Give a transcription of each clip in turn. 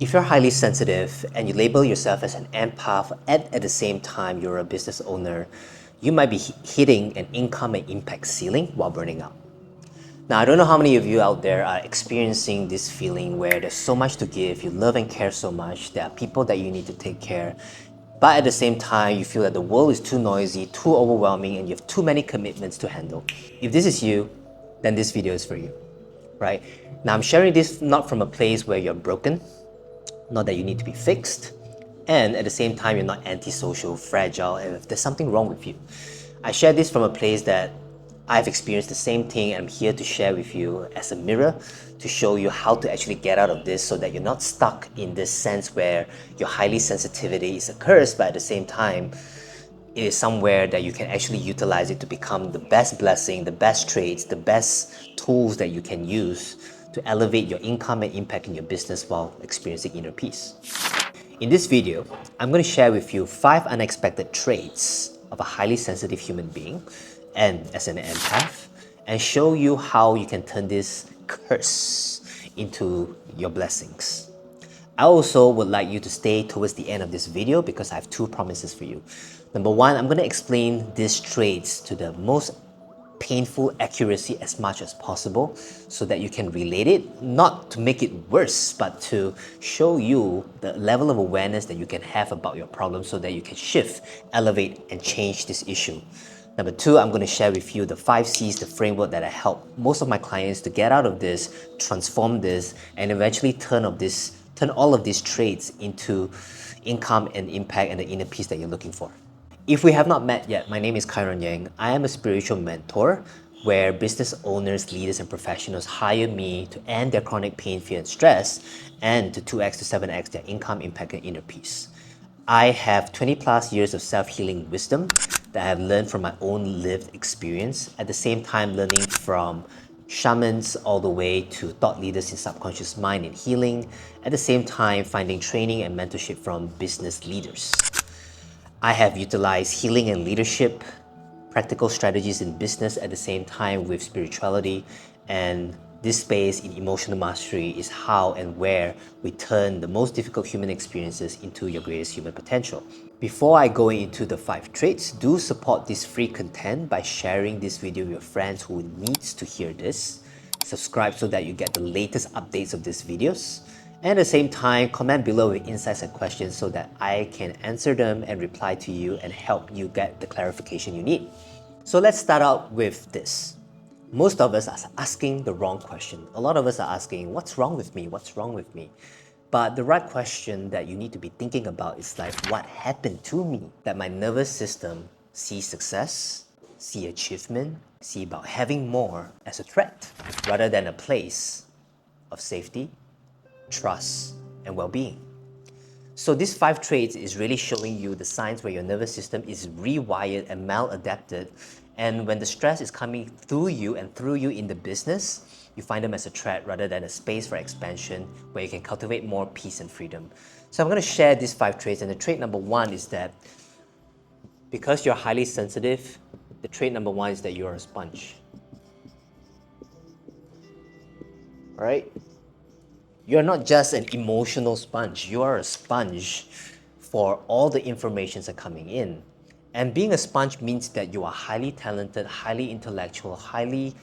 If you're highly sensitive and you label yourself as an empath at the same time you're a business owner, you might be hitting an income and impact ceiling while burning out. Now, I don't know how many of you out there are experiencing this feeling where there's so much to give, you love and care so much, there are people that you need to take care, but at the same time, you feel that the world is too noisy, too overwhelming, and you have too many commitments to handle. If this is you, then this video is for you, right? Now, I'm sharing this not from a place where you're broken, not that you need to be fixed, and at the same time, you're not antisocial, fragile, and if there's something wrong with you. I share this from a place that I've experienced the same thing, and I'm here to share with you as a mirror to show you how to actually get out of this so that you're not stuck in this sense where your highly sensitivity is a curse, but at the same time, it is somewhere that you can actually utilize it to become the best blessing, the best traits, the best tools that you can use to elevate your income and impact in your business while experiencing inner peace. In this video, I'm going to share with you 5 unexpected traits of a highly sensitive human being and as an empath, and show you how you can turn this curse into your blessings. I also would like you to stay towards the end of this video because I have 2 promises for you. Number 1, I'm going to explain these traits to the most painful accuracy as much as possible so that you can relate it, not to make it worse, but to show you the level of awareness that you can have about your problem so that you can shift, elevate, and change this issue. Number 2, I'm going to share with you the 5 C's, the framework that I help most of my clients to get out of this, transform this, and eventually turn all of these traits into income and impact and the inner peace that you're looking for. If we have not met yet, my name is Kairon Yang. I am a spiritual mentor where business owners, leaders, and professionals hire me to end their chronic pain, fear, and stress, and to 2x to 7x their income, impact, and inner peace. I have 20 plus years of self-healing wisdom that I have learned from my own lived experience, at the same time learning from shamans all the way to thought leaders in subconscious mind and healing, at the same time finding training and mentorship from business leaders. I have utilized healing and leadership, practical strategies in business at the same time with spirituality, and this space in emotional mastery is how and where we turn the most difficult human experiences into your greatest human potential. Before I go into the 5 traits, do support this free content by sharing this video with your friends who needs to hear this. Subscribe so that you get the latest updates of these videos. And at the same time, comment below with insights and questions so that I can answer them and reply to you and help you get the clarification you need. So let's start out with this. Most of us are asking the wrong question. A lot of us are asking, what's wrong with me? What's wrong with me? But the right question that you need to be thinking about is like, what happened to me that my nervous system sees success, see achievement, see about having more as a threat rather than a place of safety, trust, and well-being. So these 5 traits is really showing you the signs where your nervous system is rewired and maladapted, and when the stress is coming through you and through you in the business, you find them as a threat rather than a space for expansion where you can cultivate more peace and freedom. So I'm going to share these 5 traits, and the trait number 1 is that because you're highly sensitive, the trait number 1 is that you're a sponge. All right? You're not just an emotional sponge, you are a sponge for all the informations that are coming in. And being a sponge means that you are highly talented, highly intellectual, highly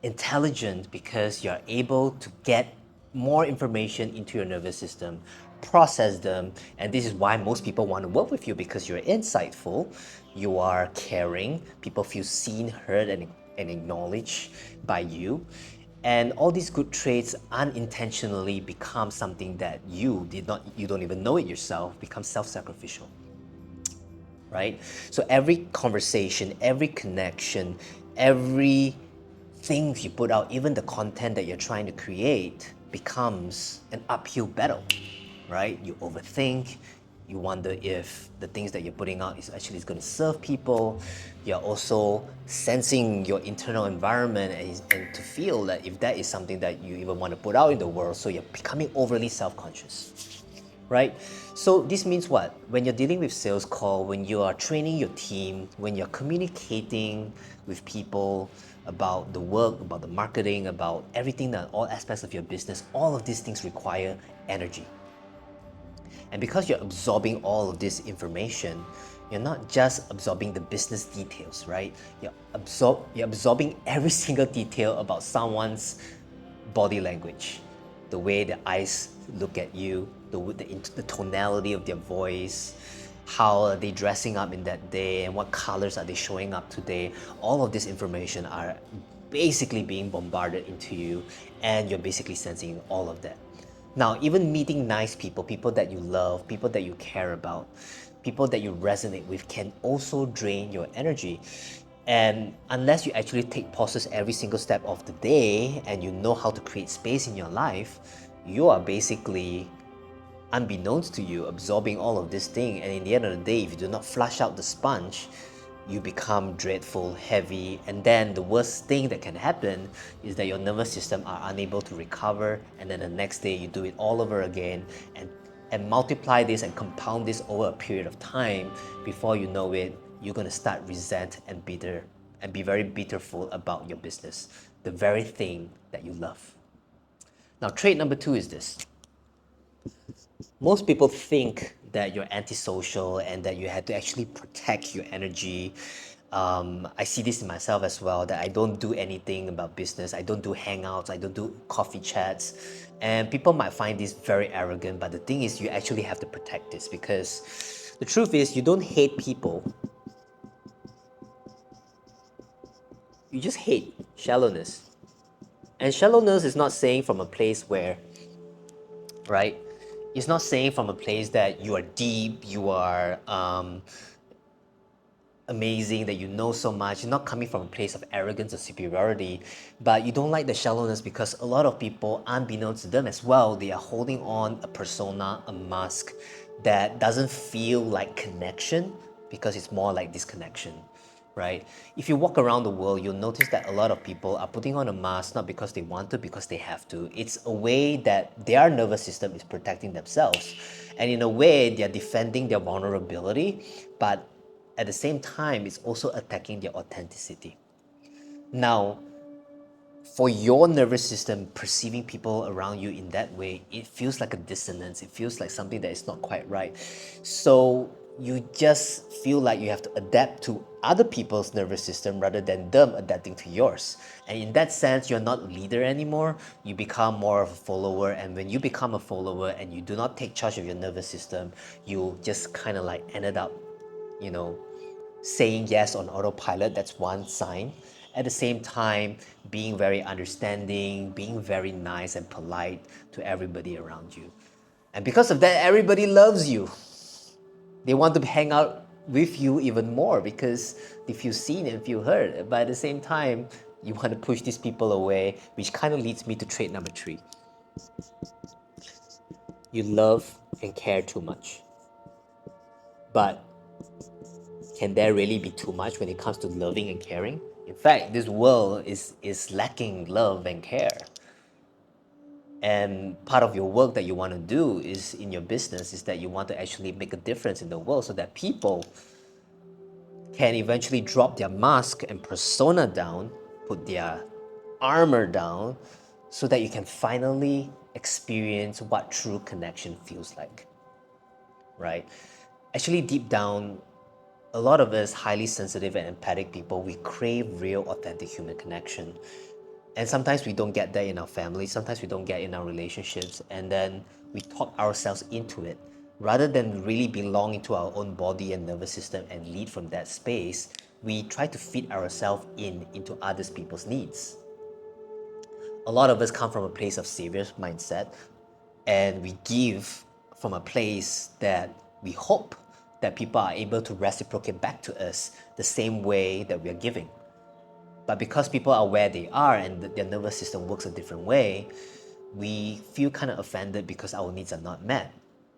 intelligent because you're able to get more information into your nervous system, process them, and this is why most people want to work with you because you're insightful, you are caring, people feel seen, heard, and acknowledged by you. And all these good traits unintentionally become something that you don't even know it yourself, become self-sacrificial, right? So every conversation, every connection, every thing you put out, even the content that you're trying to create becomes an uphill battle, right? You overthink, you wonder if the things that you're putting out is actually going to serve people. You're also sensing your internal environment and to feel that if that is something that you even want to put out in the world, so you're becoming overly self-conscious, right? So this means what? When you're dealing with sales call, when you are training your team, when you're communicating with people about the work, about the marketing, about everything, that all aspects of your business, all of these things require energy. And because you're absorbing all of this information, you're not just absorbing the business details, right? You're absorbing every single detail about someone's body language, the way the eyes look at you, the tonality of their voice, how are they dressing up in that day, and what colors are they showing up today. All of this information are basically being bombarded into you, and you're basically sensing all of that. Now, even meeting nice people, people that you love, people that you care about, people that you resonate with can also drain your energy. And unless you actually take pauses every single step of the day and you know how to create space in your life, you are basically, unbeknownst to you, absorbing all of this thing. And in the end of the day, if you do not flush out the sponge, you become dreadful, heavy, and then the worst thing that can happen is that your nervous system are unable to recover, and then the next day you do it all over again, and multiply this and compound this over a period of time. Before you know it, you're going to start resent and bitter and be very bitterful about your business, the very thing that you love. Now, trait number 2 is this. Most people think that you're antisocial and that you have to actually protect your energy. I see this in myself as well, that I don't do anything about business. I don't do hangouts. I don't do coffee chats. And people might find this very arrogant, but the thing is, you actually have to protect this, because the truth is, you don't hate people. You just hate shallowness. And shallowness is not saying from a place where, right? It's not saying from a place that you are deep, you are amazing, that you know so much. You're not coming from a place of arrogance or superiority, but you don't like the shallowness because a lot of people, unbeknownst to them as well, they are holding on a persona, a mask that doesn't feel like connection, because it's more like disconnection, right? If you walk around the world, you'll notice that a lot of people are putting on a mask not because they want to, because they have to. It's a way that their nervous system is protecting themselves. And in a way, they're defending their vulnerability, but at the same time, it's also attacking their authenticity. Now, for your nervous system, perceiving people around you in that way, it feels like a dissonance. It feels like something that is not quite right. So you just feel like you have to adapt to other people's nervous system rather than them adapting to yours. And in that sense, you're not a leader anymore. You become more of a follower. And when you become a follower and you do not take charge of your nervous system, you just kind of like ended up, you know, saying yes on autopilot. That's one sign. At the same time, being very understanding, being very nice and polite to everybody around you. And because of that, everybody loves you. They want to hang out with you even more because they feel seen and feel heard. But at the same time, you want to push these people away, which kind of leads me to trait number 3. You love and care too much. But can there really be too much when it comes to loving and caring? In fact, this world is lacking love and care. And part of your work that you want to do is in your business is that you want to actually make a difference in the world so that people can eventually drop their mask and persona down, put their armor down, so that you can finally experience what true connection feels like, right? Actually, deep down, a lot of us highly sensitive and empathic people, we crave real, authentic human connection. And sometimes we don't get that in our family, sometimes we don't get in our relationships, and then we talk ourselves into it. Rather than really belonging to our own body and nervous system and lead from that space, we try to fit ourselves into others people's needs. A lot of us come from a place of savior mindset, and we give from a place that we hope that people are able to reciprocate back to us the same way that we are giving. But because people are where they are and their nervous system works a different way, we feel kind of offended because our needs are not met.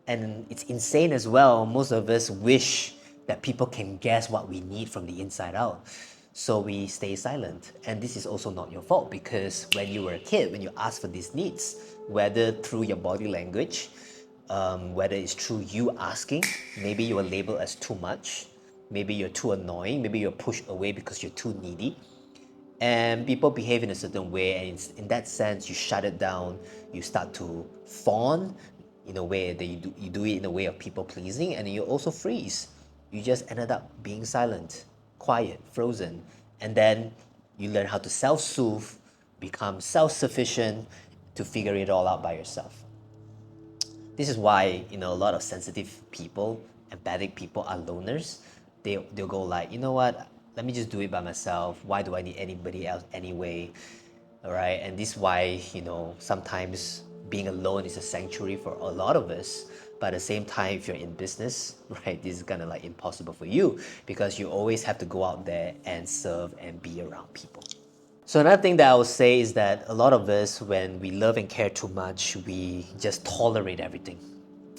And it's insane as well. Most of us wish that people can guess what we need from the inside out. So we stay silent. And this is also not your fault, because when you were a kid, when you asked for these needs, whether through your body language, whether it's through you asking, maybe you were labeled as too much, maybe you're too annoying, maybe you're pushed away because you're too needy, and people behave in a certain way, and in that sense you shut it down, you start to fawn, in a way that you do it in a way of people pleasing, and you also freeze. You just ended up being silent, quiet, frozen, and then you learn how to self-soothe, become self-sufficient to figure it all out by yourself. This is why, a lot of sensitive people, empathic people are loners. They'll go like, you know what, let me just do it by myself. Why do I need anybody else anyway? All right, and this is why, sometimes being alone is a sanctuary for a lot of us. But at the same time, if you're in business, right, this is kind of like impossible for you because you always have to go out there and serve and be around people. So another thing that I would say is that a lot of us, when we love and care too much, we just tolerate everything,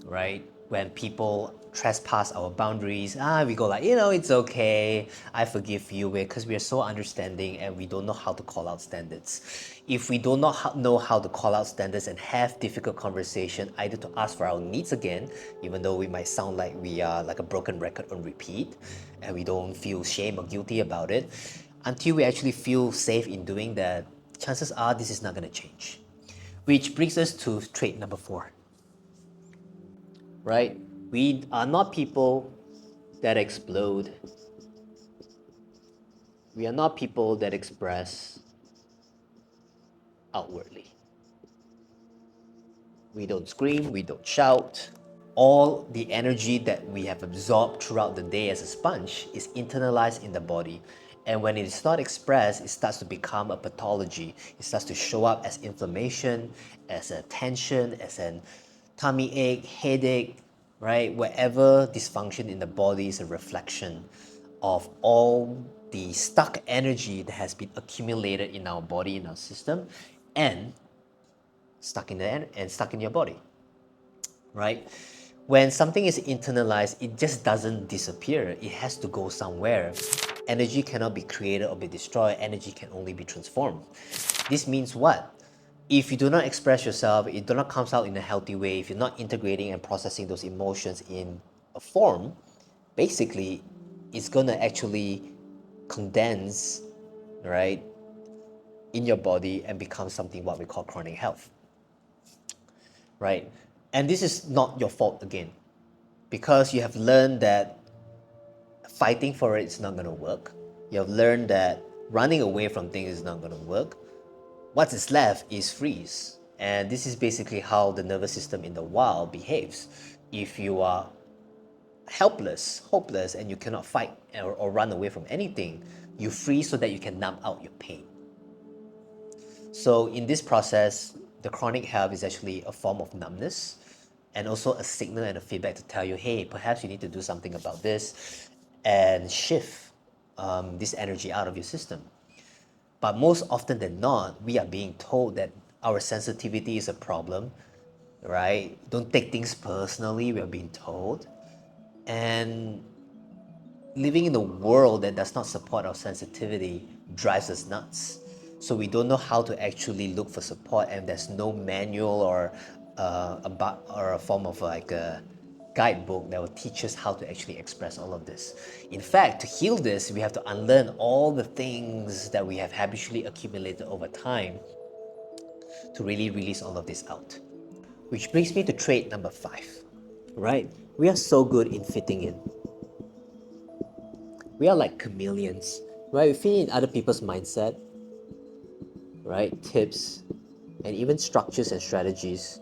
right? When people trespass our boundaries, we go like, it's okay, I forgive you, because we are so understanding and we don't know how to call out standards. If we do not know how to call out standards and have difficult conversation, either to ask for our needs again, even though we might sound like we are like a broken record on repeat, and we don't feel shame or guilty about it, until we actually feel safe in doing that, chances are this is not going to change. Which brings us to trait number 4. Right? We are not people that explode. We are not people that express outwardly. We don't scream, we don't shout. All the energy that we have absorbed throughout the day as a sponge is internalized in the body. And when it is not expressed, it starts to become a pathology. It starts to show up as inflammation, as a tension, as a tummy ache, headache, right? Wherever dysfunction in the body is a reflection of all the stuck energy that has been accumulated in our body, in our system, and stuck in your body, right? When something is internalized, it just doesn't disappear. It has to go somewhere. Energy cannot be created or be destroyed. Energy can only be transformed. This means what? If you do not express yourself, it do not comes out in a healthy way, if you're not integrating and processing those emotions in a form, basically, it's gonna actually condense, right, in your body and become something what we call chronic health, right? And this is not your fault again, because you have learned that fighting for it is not going to work. You have learned that running away from things is not going to work. What is left is freeze. And this is basically how the nervous system in the wild behaves. If you are helpless, hopeless, and you cannot fight or run away from anything, you freeze so that you can numb out your pain. So in this process, the chronic health is actually a form of numbness and also a signal and a feedback to tell you, hey, perhaps you need to do something about this and shift this energy out of your system. But most often than not, we are being told that our sensitivity is a problem, right? Don't take things personally, we are being told. And living in a world that does not support our sensitivity drives us nuts. So we don't know how to actually look for support, and there's no manual or a form of like a guidebook that will teach us how to actually express all of this. In fact, to heal this, we have to unlearn all the things that we have habitually accumulated over time to really release all of this out. Which brings me to trait number 5, right? We are so good in fitting in. We are like chameleons, right? We fit in other people's mindset, right? Tips, and even structures and strategies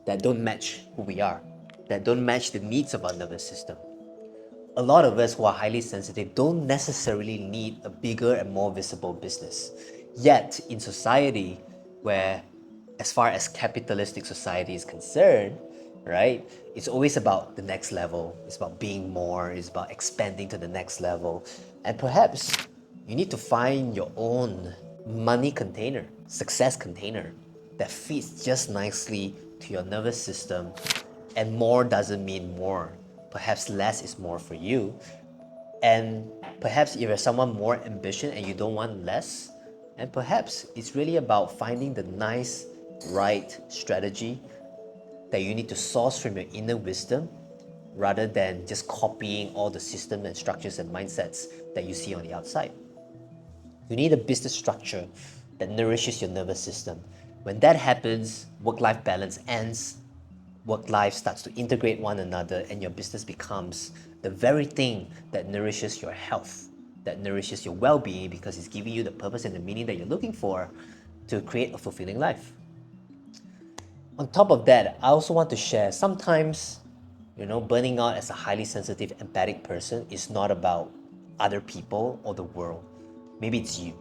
that don't match who we are, that don't match the needs of our nervous system. A lot of us who are highly sensitive don't necessarily need a bigger and more visible business. Yet, in society where, as far as capitalistic society is concerned, right, it's always about the next level. It's about being more, it's about expanding to the next level. And perhaps you need to find your own money container, success container that fits just nicely to your nervous system. And more doesn't mean more. Perhaps less is more for you. And perhaps if you're someone more ambitious and you don't want less, and perhaps it's really about finding the nice, right strategy that you need to source from your inner wisdom rather than just copying all the systems and structures and mindsets that you see on the outside. You need a business structure that nourishes your nervous system. When that happens, work-life balance ends work life starts to integrate one another, and your business becomes the very thing that nourishes your health, that nourishes your well-being, because it's giving you the purpose and the meaning that you're looking for to create a fulfilling life. On top of that, I also want to share, sometimes, burning out as a highly sensitive, empathic person is not about other people or the world. Maybe it's you.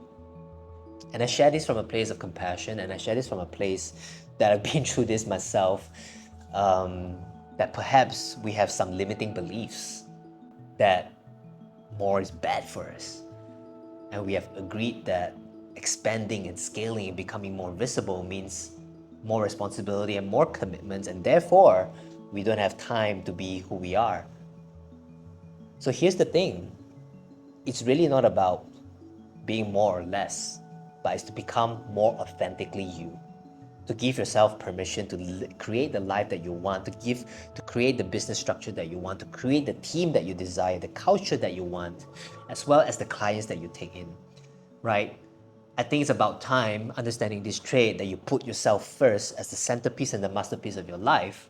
And I share this from a place of compassion, and I share this from a place that I've been through this myself, that perhaps we have some limiting beliefs that more is bad for us. And we have agreed that expanding and scaling and becoming more visible means more responsibility and more commitments, and therefore we don't have time to be who we are. So here's the thing, it's really not about being more or less, but it's to become more authentically you, to give yourself permission to create the life that you want, to create the business structure that you want, to create the team that you desire, the culture that you want, as well as the clients that you take in, right? I think it's about time, understanding this trait, that you put yourself first as the centerpiece and the masterpiece of your life,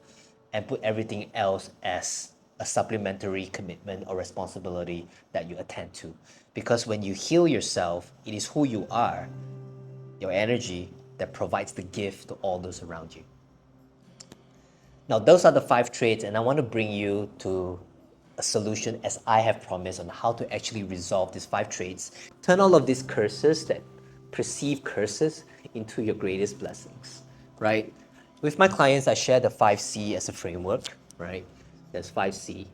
and put everything else as a supplementary commitment or responsibility that you attend to. Because when you heal yourself, it is who you are, your energy, that provides the gift to all those around you. Now, those are the 5 traits, and I want to bring you to a solution, as I have promised, on how to actually resolve these 5 traits. Turn all of these curses, that perceived curses, into your greatest blessings, right? With my clients, I share the 5C as a framework, right? There's 5C,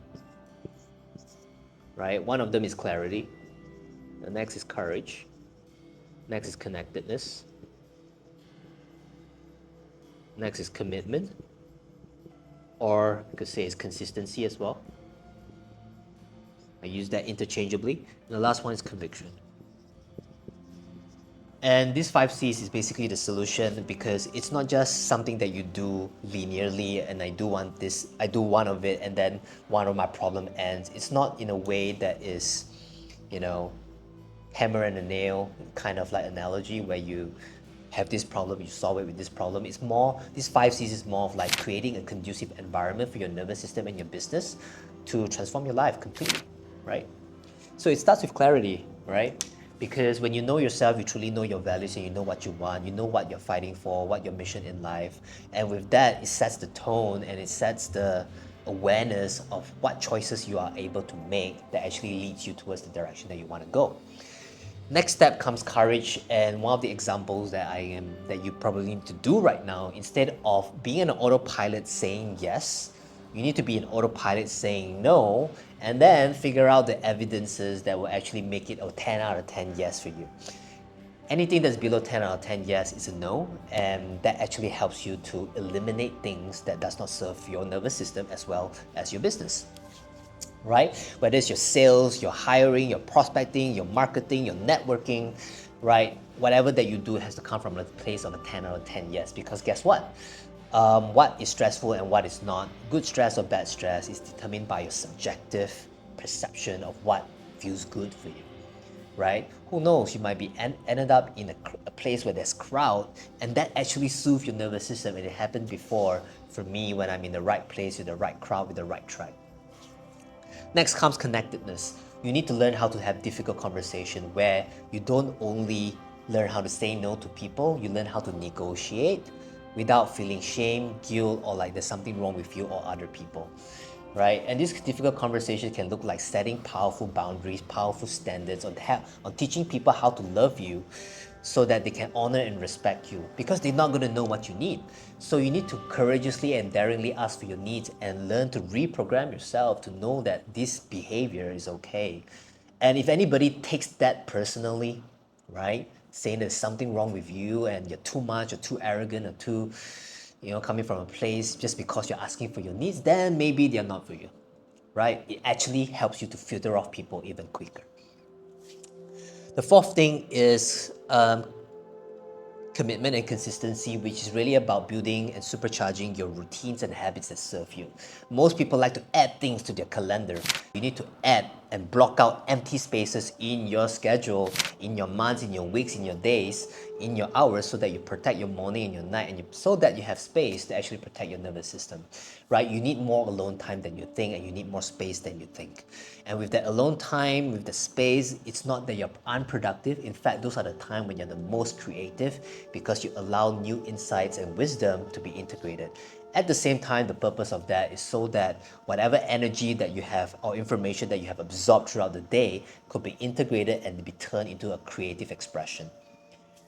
right? One of them is clarity. The next is courage. Next is connectedness. Next is commitment, or you could say it's consistency as well. I use that interchangeably. And the last one is conviction. And these 5 C's is basically the solution, because it's not just something that you do linearly and I do one of it and then one of my problem ends. It's not in a way that is, hammer and a nail kind of like analogy, where you have this problem, you solve it with this problem. It's more, these 5 C's is more of like creating a conducive environment for your nervous system and your business to transform your life completely, right? So it starts with clarity, right? Because when you know yourself, you truly know your values, and you know what you want, you know what you're fighting for, what your mission in life. And with that, it sets the tone and it sets the awareness of what choices you are able to make that actually leads you towards the direction that you want to go. Next step comes courage, and one of the examples that you probably need to do right now, instead of being an autopilot saying yes, you need to be an autopilot saying no, and then figure out the evidences that will actually make it a 10 out of 10 yes for you. Anything that's below 10 out of 10 yes is a no, and that actually helps you to eliminate things that does not serve your nervous system as well as your business, right? Whether it's your sales, your hiring, your prospecting, your marketing, your networking, right? Whatever that you do has to come from a place of a 10 out of 10 yes, because guess what? What is stressful and what is not, good stress or bad stress, is determined by your subjective perception of what feels good for you, right? Who knows, you might be ended up in a place where there's crowd, and that actually soothes your nervous system, and it happened before for me when I'm in the right place with the right crowd with the right tribe. Next comes connectedness. You need to learn how to have difficult conversation, where you don't only learn how to say no to people, you learn how to negotiate without feeling shame, guilt, or like there's something wrong with you or other people, right? And this difficult conversation can look like setting powerful boundaries, powerful standards, on teaching people how to love you, so that they can honor and respect you, because they're not going to know what you need. So you need to courageously and daringly ask for your needs, and learn to reprogram yourself to know that this behavior is okay. And if anybody takes that personally, right, saying there's something wrong with you and you're too much or too arrogant or too, coming from a place just because you're asking for your needs, then maybe they're not for you, right? It actually helps you to filter off people even quicker. The fourth thing is commitment and consistency, which is really about building and supercharging your routines and habits that serve you. Most people like to add things to their calendar. You need to add and block out empty spaces in your schedule, in your months, in your weeks, in your days, in your hours so that you protect your morning and your night, and so that you have space to actually protect your nervous system, right? You need more alone time than you think, and you need more space than you think. And with that alone time, with the space, it's not that you're unproductive. In fact, those are the time when you're the most creative, because you allow new insights and wisdom to be integrated. At the same time, the purpose of that is so that whatever energy that you have or information that you have absorbed throughout the day could be integrated and be turned into a creative expression.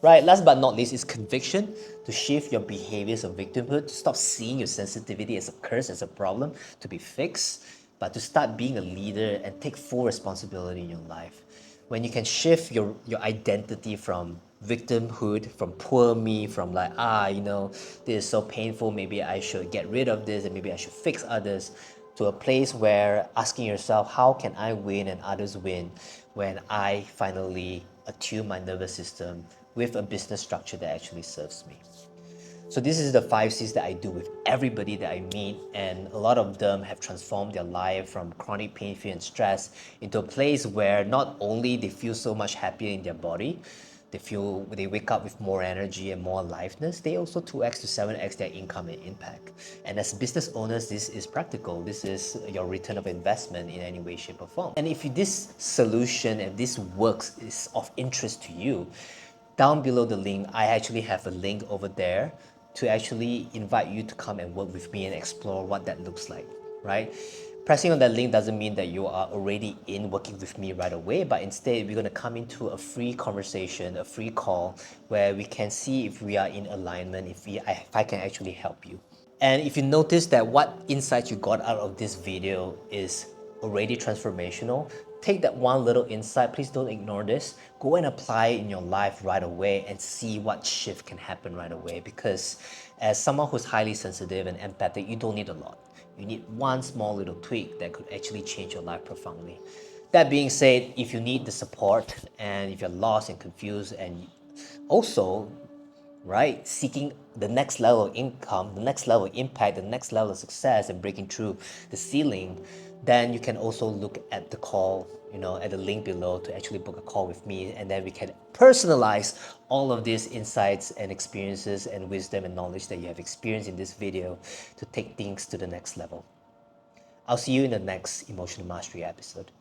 Right, last but not least is conviction, to shift your behaviors of victimhood, to stop seeing your sensitivity as a curse, as a problem to be fixed, but to start being a leader and take full responsibility in your life. When you can shift your identity from victimhood, from poor me, from like, this is so painful, maybe I should get rid of this and maybe I should fix others, to a place where asking yourself, how can I win and others win when I finally attune my nervous system with a business structure that actually serves me. So this is the 5 C's that I do with everybody that I meet, and a lot of them have transformed their life from chronic pain, fear, and stress into a place where not only they feel so much happier in their body, they wake up with more energy and more aliveness, they also 2x to 7x their income and impact. And as business owners, this is practical. This is your return of investment in any way, shape, or form. And if this solution and this works is of interest to you, down below the link, I actually have a link over there to actually invite you to come and work with me and explore what that looks like, right? Pressing on that link doesn't mean that you are already in working with me right away, but instead we're going to come into a free conversation, a free call, where we can see if we are in alignment, if I can actually help you. And if you notice that what insight you got out of this video is already transformational, take that one little insight, please don't ignore this, go and apply it in your life right away and see what shift can happen right away. Because as someone who's highly sensitive and empathic, you don't need a lot. You need one small little tweak that could actually change your life profoundly. That being said, if you need the support and if you're lost and confused and also, right, seeking the next level of income, the next level of impact, the next level of success and breaking through the ceiling, then you can also look at the call, at the link below to actually book a call with me, and then we can personalize all of these insights and experiences and wisdom and knowledge that you have experienced in this video to take things to the next level. I'll see you in the next Emotional Mastery episode.